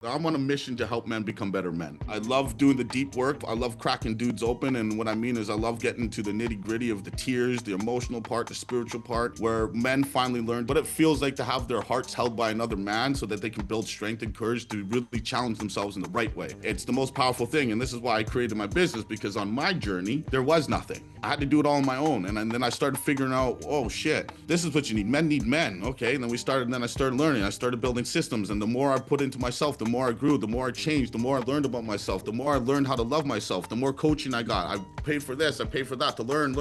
I'm on a mission to help men become better men. I love doing the deep work. I love cracking dudes open. And what I mean is I love getting to the nitty gritty of the tears, the emotional part, the spiritual part, where men finally learn what it feels like to have their hearts held by another man so that they can build strength and courage to really challenge themselves in the right way. It's the most powerful thing. And this is why I created my business, because on my journey, there was nothing. I had to do it all on my own. And then I started figuring out, oh shit, this is what you need. Men need men. Okay. And then I started learning. I started building systems. And the more I put into myself, the more I grew, the more I changed, the more I learned about myself, the more I learned how to love myself, the more coaching I got. I paid for this, I paid for that to learn.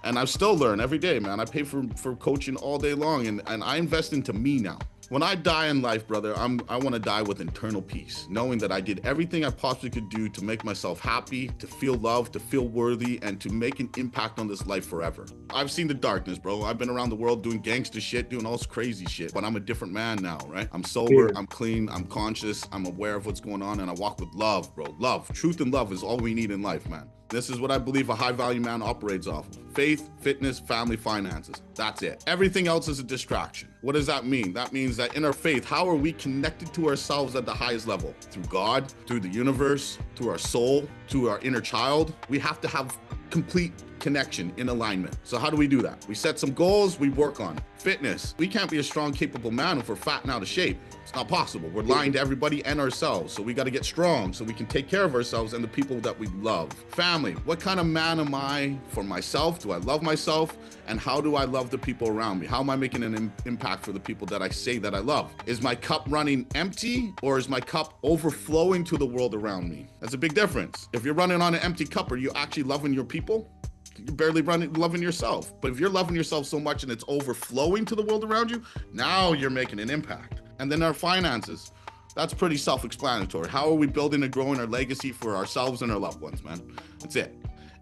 And I still learn every day, man. I pay for coaching all day long, and I invest into me now. When I die in life, brother, I want to die with internal peace, knowing that I did everything I possibly could do to make myself happy, to feel loved, to feel worthy, and to make an impact on this life forever. I've seen the darkness, bro. I've been around the world doing gangster shit, doing all this crazy shit, but I'm a different man now, right? I'm sober, I'm clean, I'm conscious, I'm aware of what's going on, and I walk with love, bro. Love, truth and love is all we need in life, man. This is what I believe a high-value man operates off of. Faith, fitness, family, finances. That's it. Everything else is a distraction. What does that mean? That means that in our faith, how are we connected to ourselves at the highest level? Through God, through the universe, through our soul, through our inner child. We have to have complete connection in alignment. So how do we do that? We set some goals, we work on it. Fitness. We can't be a strong, capable man if we're fat and out of shape. It's not possible. We're lying to everybody and ourselves. So we got to get strong so we can take care of ourselves and the people that we love. Family. What kind of man am I for myself? Do I love myself? And how do I love the people around me? How am I making an impact for the people that I say that I love? Is my cup running empty, or is my cup overflowing to the world around me? That's a big difference. If you're running on an empty cup, are you actually loving your people? You're barely loving yourself. But if you're loving yourself so much and it's overflowing to the world around you, now you're making an impact. And then our finances. That's pretty self-explanatory. How are we building and growing our legacy for ourselves and our loved ones, man? That's it.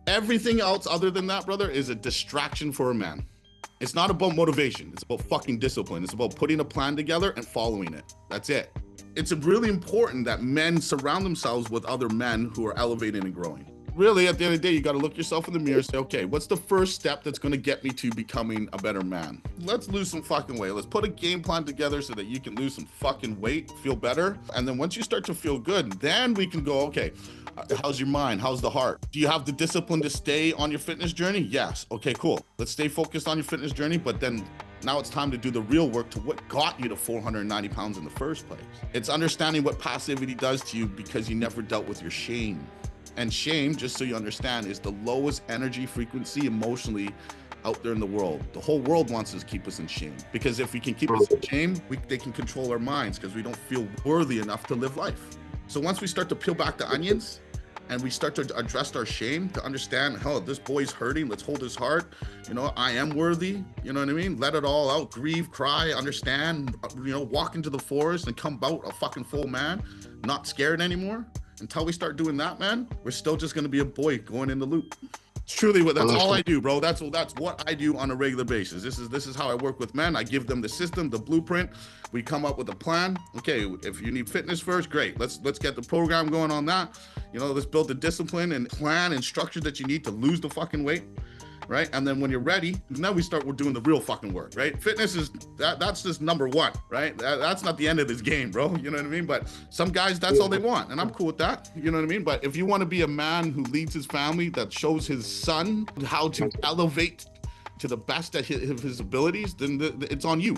Everything else other than that, brother, is a distraction for a man. It's not about motivation. It's about fucking discipline. It's about putting a plan together and following it. That's it. It's really important that men surround themselves with other men who are elevating and growing. Really, at the end of the day, you got to look yourself in the mirror and say, okay, what's the first step that's going to get me to becoming a better man? Let's lose some fucking weight. Let's put a game plan together so that you can lose some fucking weight, feel better. And then once you start to feel good, then we can go, okay, how's your mind? How's the heart? Do you have the discipline to stay on your fitness journey? Yes. Okay, cool. Let's stay focused on your fitness journey, but then now it's time to do the real work to what got you to 490 pounds in the first place. It's understanding what passivity does to you because you never dealt with your shame. And shame, just so you understand, is the lowest energy frequency emotionally out there in the world. The whole world wants us to keep us in shame, because if we can keep us in shame, they can control our minds because we don't feel worthy enough to live life. So once we start to peel back the onions and we start to address our shame, to understand, oh, this boy's hurting, let's hold his heart. You know, I am worthy, you know what I mean? Let it all out, grieve, cry, understand, you know, walk into the forest and come out a fucking full man, not scared anymore. Until we start doing that, man, we're still just going to be a boy going in the loop. It's truly that's all I do, bro. That's what I do on a regular basis. This is how I work with men. I give them the system, the blueprint. We come up with a plan. Okay, if you need fitness first, great. Let's get the program going on that. You know, let's build the discipline and plan and structure that you need to lose the fucking weight. Right? And then when you're ready, now we're doing the real fucking work, right? Fitness is that's just number one, right? That's not the end of this game, bro. You know what I mean? But some guys, that's all they want. And I'm cool with that. You know what I mean? But if you want to be a man who leads his family, that shows his son how to elevate to the best of his abilities, then it's on you.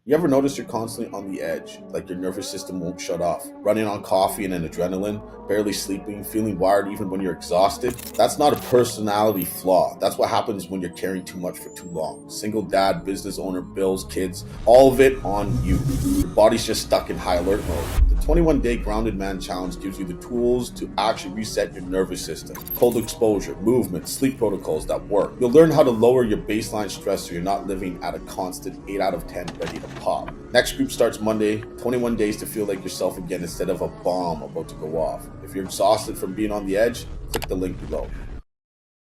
You ever notice you're constantly on the edge, like your nervous system won't shut off, running on coffee and an adrenaline, barely sleeping, feeling wired even when you're exhausted? That's not a personality flaw. That's what happens when you're carrying too much for too long. Single dad, business owner, bills, kids, all of it on you. Your body's just stuck in high alert mode. The 21-day Grounded Man Challenge gives you the tools to actually reset your nervous system. Cold exposure, movement, sleep protocols that work. You'll learn how to lower your baseline stress so you're not living at a constant 8 out of 10 ready to pop. Next group starts Monday, 21 days to feel like yourself again instead of a bomb about to go off. If you're exhausted from being on the edge, click the link below.